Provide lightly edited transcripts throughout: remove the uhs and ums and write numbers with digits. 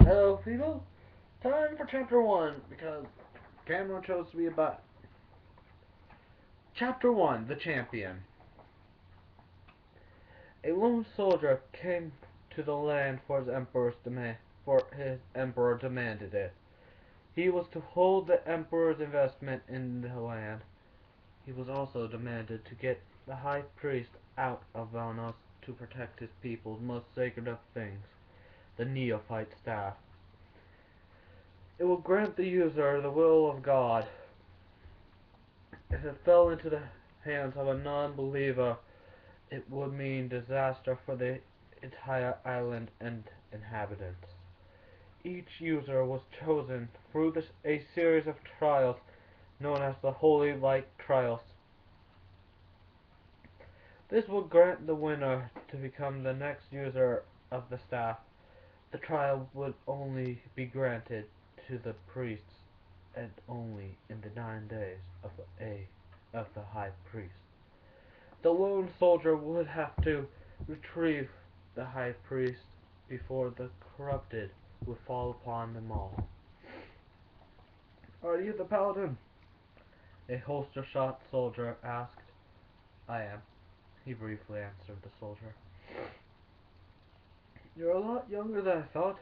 Hello, people. Time for chapter 1 because Cameron chose to be about. Chapter 1 The Champion. A lone soldier came to the land for his emperor demanded it. He was to hold the emperor's investment in the land. He was also demanded to get the high priest out of Valnos to protect his people's most sacred of things, the neophyte staff. It will grant the user the will of God. If it fell into the hands of a non-believer, it would mean disaster for the entire island and inhabitants. Each user was chosen through a series of trials known as the Holy Light Trials. This would grant the winner to become the next user of the staff. The trial would only be granted to the priests and only in the 9 days of the high priest. The lone soldier would have to retrieve the high priest before the corrupted would fall upon them all. Are you the paladin? A holster-shot soldier asked. I am, he briefly answered the soldier. You're a lot younger than I thought.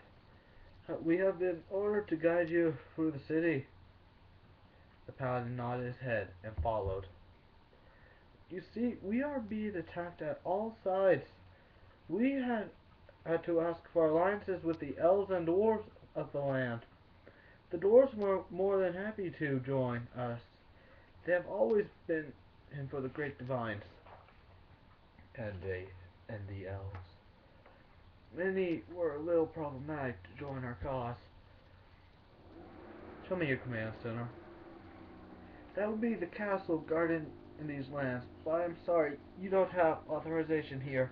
We have been ordered to guide you through the city. The paladin nodded his head and followed. You see, we are being attacked at all sides. We had to ask for alliances with the elves and dwarves of the land. The dwarves were more than happy to join us. They have always been in for the great divines. And the elves. Many were a little problematic to join our cause. Show me your command center. That would be the castle guarded in these lands, but I'm sorry, you don't have authorization here.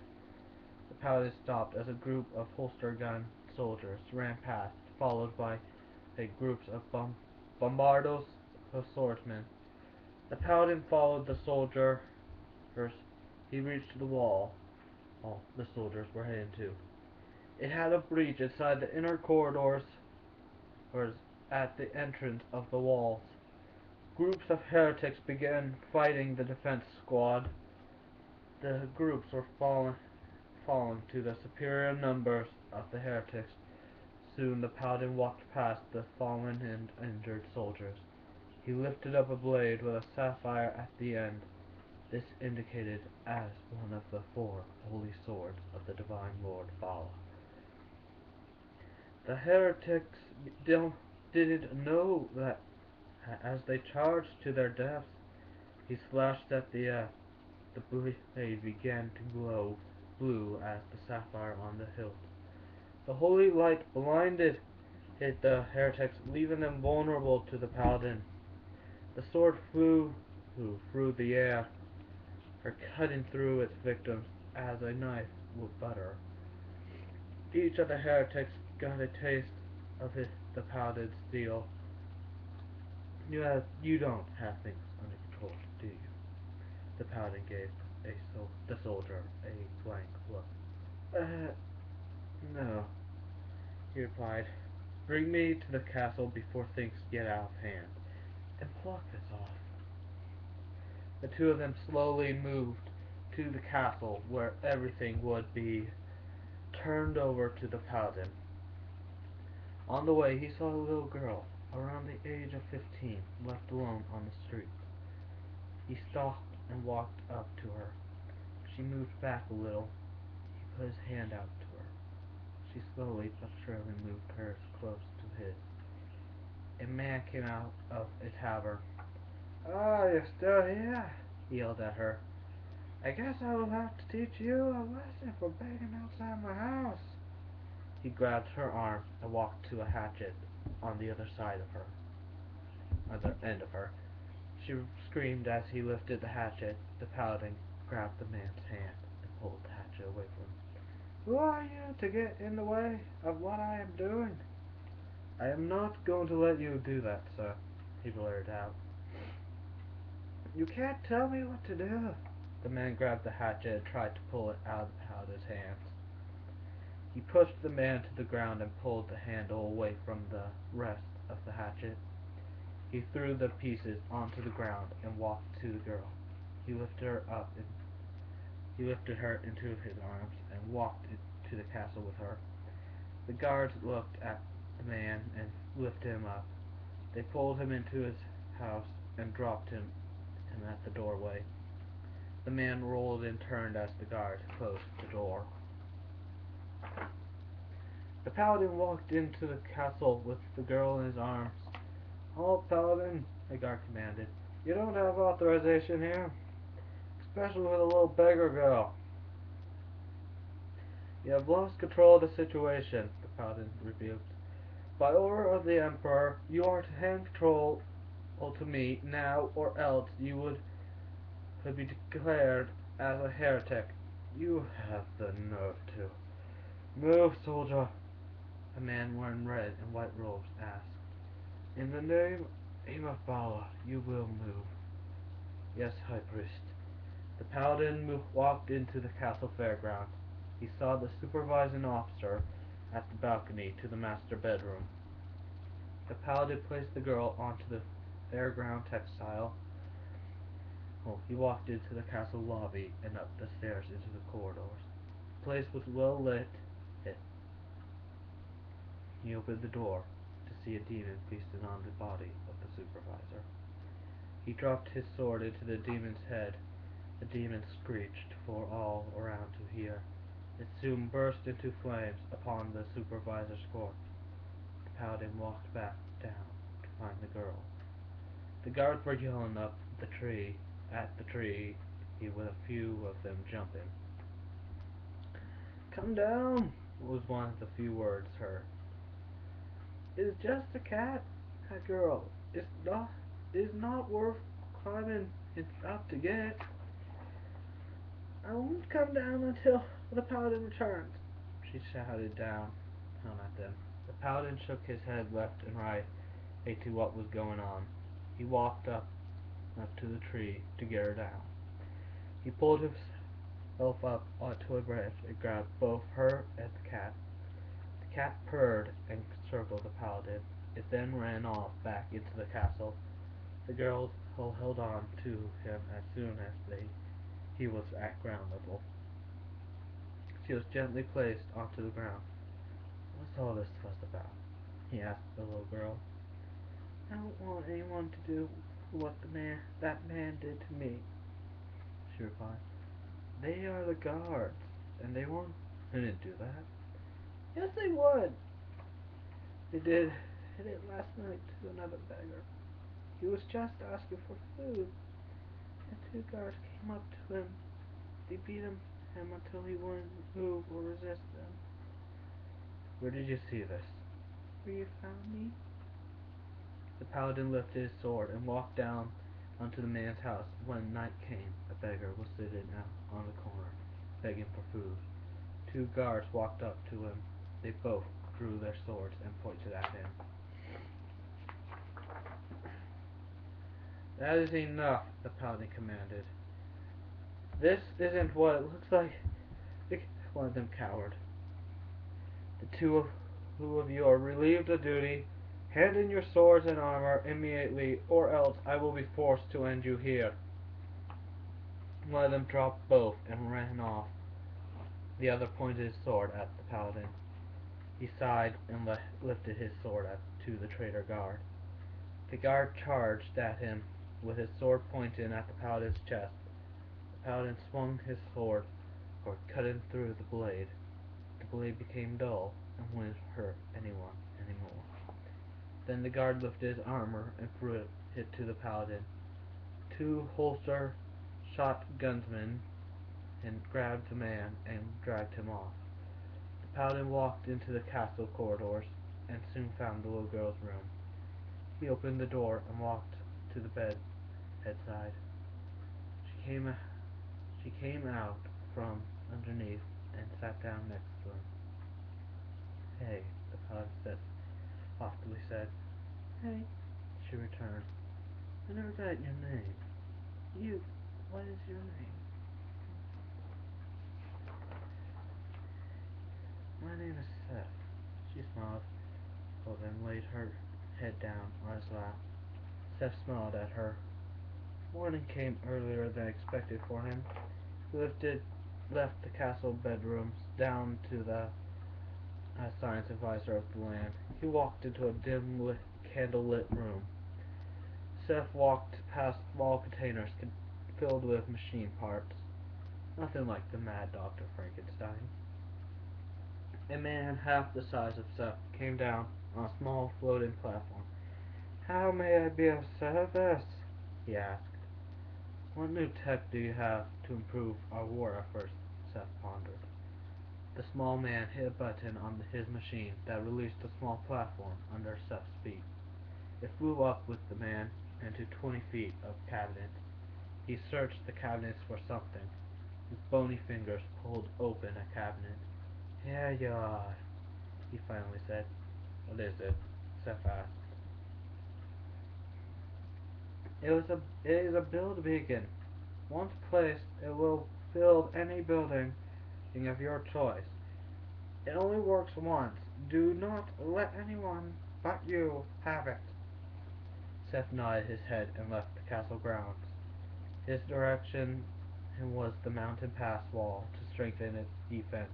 The paladin stopped as a group of holster gun soldiers ran past, followed by groups of bombardos of swordsmen. The paladin followed the soldiers. He reached the wall all the soldiers were heading to. It had a breach inside the inner corridors or at the entrance of the walls. Groups of heretics began fighting the defense squad. The groups were falling to the superior numbers of the heretics. Soon the paladin walked past the fallen and injured soldiers. He lifted up a blade with a sapphire at the end. This indicated as one of the 4 holy swords of the divine Lord Vala. The heretics didn't know that as they charged to their deaths. He slashed at the air. The blade began to glow blue as the sapphire on the hilt. The holy light hit the heretics, leaving them vulnerable to the paladin. The sword flew through the air, cutting through its victims as a knife would butter. Each of the heretics got a taste of the paladin's steel. You don't have things under control, do you? The paladin gave the soldier a blank look. No, he replied. Bring me to the castle before things get out of hand, and block this off. The two of them slowly moved to the castle, where everything would be turned over to the paladin. On the way, he saw a little girl, around the age of 15, left alone on the street. He stopped and walked up to her. She moved back a little. He put his hand out to her. She slowly but surely moved hers close to his. A man came out of a tavern. "Ah, you're still here," he yelled at her. "I guess I will have to teach you a lesson for begging outside my house." He grabbed her arm and walked to a hatchet on the other end of her. She screamed as he lifted the hatchet. The paladin grabbed the man's hand and pulled the hatchet away from him. "Who are you to get in the way of what I am doing?" "I am not going to let you do that, sir," he blurted out. "You can't tell me what to do." The man grabbed the hatchet and tried to pull it out of the paladin's hands. He pushed the man to the ground and pulled the handle away from the rest of the hatchet. He threw the pieces onto the ground and walked to the girl. He lifted her up and he lifted her into his arms and walked to the castle with her. The guards looked at the man and lifted him up. They pulled him into his house and dropped him at the doorway. The man rolled and turned as the guard closed the door. The paladin walked into the castle with the girl in his arms. "Halt, paladin," the guard commanded. "You don't have authorization here, especially with a little beggar girl." "You have lost control of the situation," the paladin rebuked. "By order of the Emperor, you are to hand control to me now, or else you would be declared as a heretic." "You have the nerve to—" "Move, soldier," a man wearing red and white robes asked. "In the name of Bala, you will move." "Yes, High Priest." The paladin walked into the castle fairground. He saw the supervising officer at the balcony to the master bedroom. The paladin placed the girl onto the fairground textile. He walked into the castle lobby and up the stairs into the corridors. The place was well lit. He opened the door to see a demon feasted on the body of the supervisor. He dropped his sword into the demon's head. The demon screeched for all around to hear. It soon burst into flames upon the supervisor's corpse. The paladin walked back down to find the girl. The guards were yelling up at the tree, with a few of them jumping. "Come down," was one of the few words heard. "It is just a cat, that girl. It is not worth climbing up to get." "I won't come down until the paladin returns," she shouted down at them. The paladin shook his head left and right as to what was going on. He walked up to the tree to get her down. He pulled himself up onto a branch and grabbed both her and the cat. The cat purred and circled the paladin. It then ran off back into the castle. The girls held on to him as soon as he was at ground level. She was gently placed onto the ground. "What's all this fuss about?" he asked the little girl. "I don't want anyone to do what that man did to me," she replied. "They are the guards, and they wouldn't do that." "Yes, they would. They did it last night to another beggar. He was just asking for food, and two guards came up to him. They beat him until he wouldn't move or resist them." "Where did you see this?" "Where you found me." The paladin lifted his sword and walked down onto the man's house. When night came, a beggar was sitting out on the corner, begging for food. Two guards walked up to him. They both drew their swords and pointed at him. "That is enough," the paladin commanded. "This isn't what it looks like." One of them cowered. "The two of you are relieved of duty. Hand in your swords and armor immediately, or else I will be forced to end you here." One of them dropped both and ran off. The other pointed his sword at the paladin. He sighed and lifted his sword to the traitor guard. The guard charged at him with his sword pointing at the paladin's chest. The paladin swung his sword, cutting through the blade. The blade became dull and wouldn't hurt anyone anymore. Then the guard lifted his armor and threw it to the paladin. Two holster-shot gunsmen grabbed the man and dragged him off. The paladin walked into the castle corridors and soon found the little girl's room. He opened the door and walked to the bedside. She came out from underneath and sat down next to him. "Hey," the paladin softly said. "Hey," she returned. "I never got your name. What is your name?" My name is Seth. She smiled, then laid her head down on his lap. Seth smiled at her. Morning came earlier than expected for him. He left the castle bedrooms down to the science advisor of the land. He walked into a dim, candle-lit room. Seth walked past small containers filled with machine parts. Nothing like the Mad Dr. Frankenstein. A man half the size of Seth came down on a small floating platform. "How may I be of service?" he asked. "What new tech do you have to improve our war efforts?" Seth pondered. The small man hit a button on his machine that released a small platform under Seth's feet. It flew up with the man into 20 feet of cabinets. He searched the cabinets for something. His bony fingers pulled open a cabinet. "Here you are," he finally said. "What is it?" Seth asked. It is a build beacon. Once placed, it will build any building of your choice. It only works once. Do not let anyone but you have it." Seth nodded his head and left the castle grounds. His direction was the mountain pass wall to strengthen its defense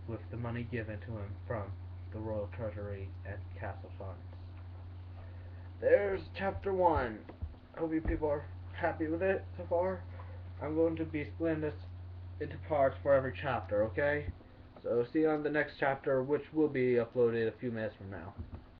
with the money given to him from the royal treasury and castle funds. There's chapter 1. Hope you people are happy with it so far. I'm going to be splitting this into parts for every chapter, okay? So see you on the next chapter, which will be uploaded a few minutes from now.